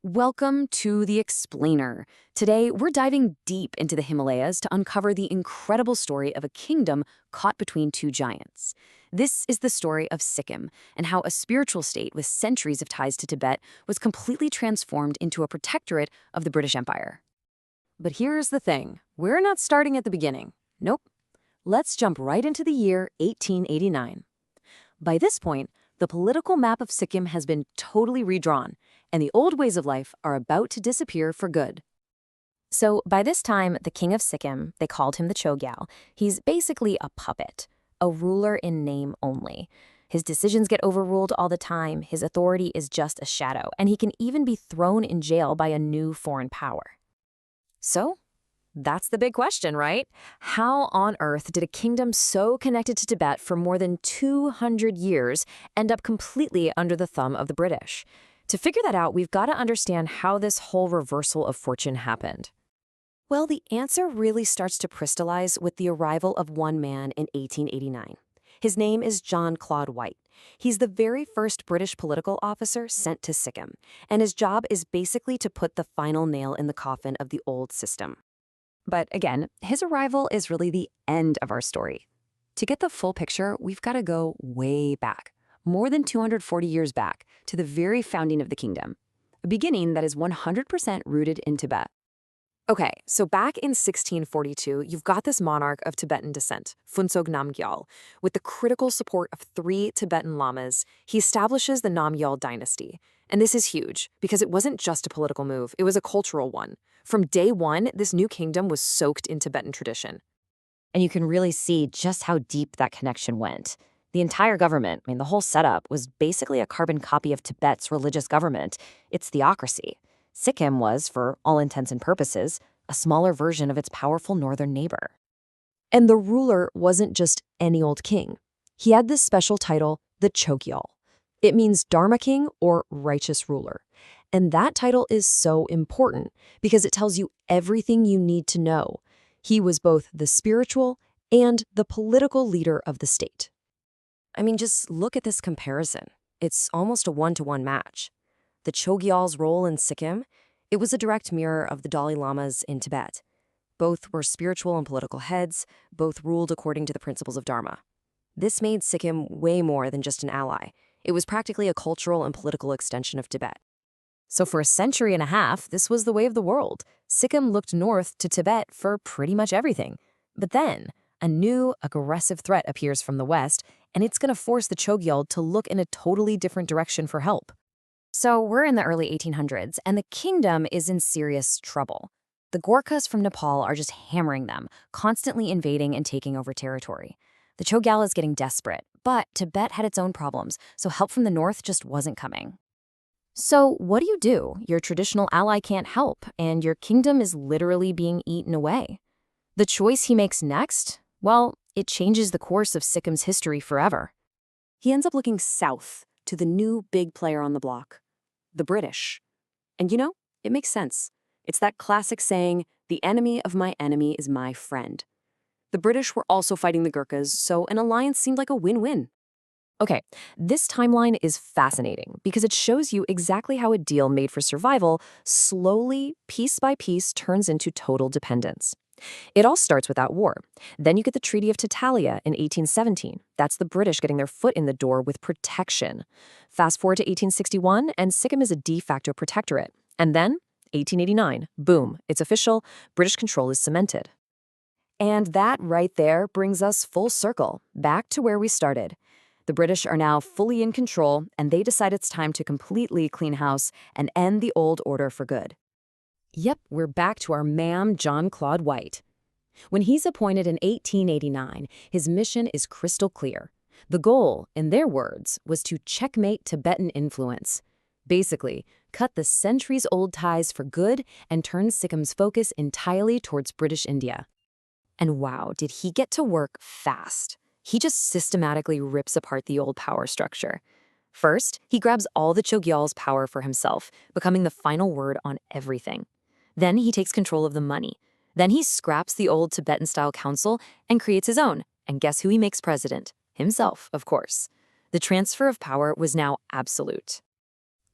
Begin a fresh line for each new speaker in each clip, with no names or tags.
Welcome to The Explainer. Today, we're diving deep into the Himalayas to uncover the incredible story of a kingdom caught between two giants. This is the story of Sikkim and how a spiritual state with centuries of ties to Tibet was completely transformed into a protectorate of the British Empire. But here's the thing, we're not starting at the beginning. Nope. Let's jump right into the year 1889. By this point, the political map of Sikkim has been totally redrawn, and the old ways of life are about to disappear for good.
So by this time, the king of Sikkim, they called him the Chogyal, he's basically a puppet, a ruler in name only. His decisions get overruled all the time, his authority is just a shadow, and he can even be thrown in jail by a new foreign power.
So, that's the big question, right? How on earth did a kingdom so connected to Tibet for more than 200 years end up completely under the thumb of the British? To figure that out, we've got to understand how this whole reversal of fortune happened. Well, the answer really starts to crystallize with the arrival of one man in 1889. His name is John Claude White. He's the very first British political officer sent to Sikkim, and his job is basically to put the final nail in the coffin of the old system. But again, his arrival is really the end of our story. To get the full picture, we've got to go way back, more than 240 years back, to the very founding of the kingdom, a beginning that is 100% rooted in Tibet. Okay, so back in 1642, you've got this monarch of Tibetan descent, Phuntsog Namgyal. With the critical support of 3 Tibetan lamas, he establishes the Namgyal dynasty. And this is huge, because it wasn't just a political move, it was a cultural one. From day one, this new kingdom was soaked in Tibetan tradition.
And you can really see just how deep that connection went. The entire government, the whole setup, was basically a carbon copy of Tibet's religious government, its theocracy. Sikkim was, for all intents and purposes, a smaller version of its powerful northern neighbor.
And the ruler wasn't just any old king. He had this special title, the Chogyal. It means Dharma king or righteous ruler. And that title is so important because it tells you everything you need to know. He was both the spiritual and the political leader of the state. Just look at this comparison. It's almost a one-to-one match. The Chogyal's role in Sikkim, it was a direct mirror of the Dalai Lamas in Tibet. Both were spiritual and political heads, both ruled according to the principles of Dharma. This made Sikkim way more than just an ally. It was practically a cultural and political extension of Tibet. So for a century and a half, this was the way of the world. Sikkim looked north to Tibet for pretty much everything. But then, a new, aggressive threat appears from the west, and it's going to force the Chogyal to look in a totally different direction for help. So we're in the early 1800s, and the kingdom is in serious trouble. The Gorkhas from Nepal are just hammering them, constantly invading and taking over territory. The Chogyal is getting desperate, but Tibet had its own problems, so help from the north just wasn't coming. So what do? Your traditional ally can't help, and your kingdom is literally being eaten away. The choice he makes next? Well, it changes the course of Sikkim's history forever. He ends up looking south to the new big player on the block, the British. And it makes sense. It's that classic saying, the enemy of my enemy is my friend. The British were also fighting the Gurkhas, so an alliance seemed like a win-win. Okay, this timeline is fascinating because it shows you exactly how a deal made for survival slowly, piece by piece, turns into total dependence. It all starts without war. Then you get the Treaty of Tatalia in 1817. That's the British getting their foot in the door with protection. Fast forward to 1861, and Sikkim is a de facto protectorate. And then, 1889, boom, it's official, British control is cemented. And that right there brings us full circle, back to where we started. The British are now fully in control, and they decide it's time to completely clean house and end the old order for good. Yep, we're back to our man, John Claude White. When he's appointed in 1889, his mission is crystal clear. The goal, in their words, was to checkmate Tibetan influence. Basically, cut the centuries-old ties for good and turn Sikkim's focus entirely towards British India. And wow, did he get to work fast. He just systematically rips apart the old power structure. First, he grabs all the Chogyal's power for himself, becoming the final word on everything. Then he takes control of the money. Then he scraps the old Tibetan-style council and creates his own. And guess who he makes president? Himself, of course. The transfer of power was now absolute.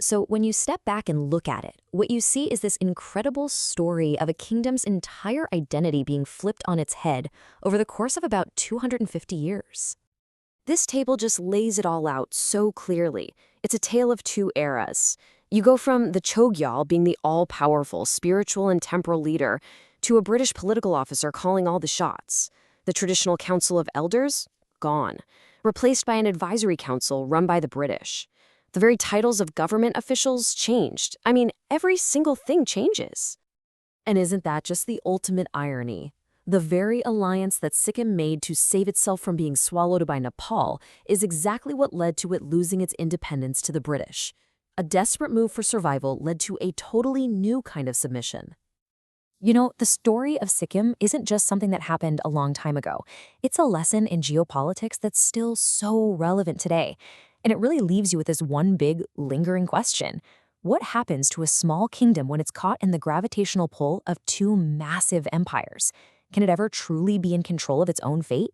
So when you step back and look at it, what you see is this incredible story of a kingdom's entire identity being flipped on its head over the course of about 250 years. This table just lays it all out so clearly. It's a tale of two eras. You go from the Chogyal being the all-powerful spiritual and temporal leader to a British political officer calling all the shots. The traditional Council of Elders? Gone. Replaced by an advisory council run by the British. The very titles of government officials changed. I mean, every single thing changes. And isn't that just the ultimate irony? The very alliance that Sikkim made to save itself from being swallowed by Nepal is exactly what led to it losing its independence to the British. A desperate move for survival led to a totally new kind of submission. You know, the story of Sikkim isn't just something that happened a long time ago. It's a lesson in geopolitics that's still so relevant today. And it really leaves you with this one big, lingering question. What happens to a small kingdom when it's caught in the gravitational pull of two massive empires? Can it ever truly be in control of its own fate?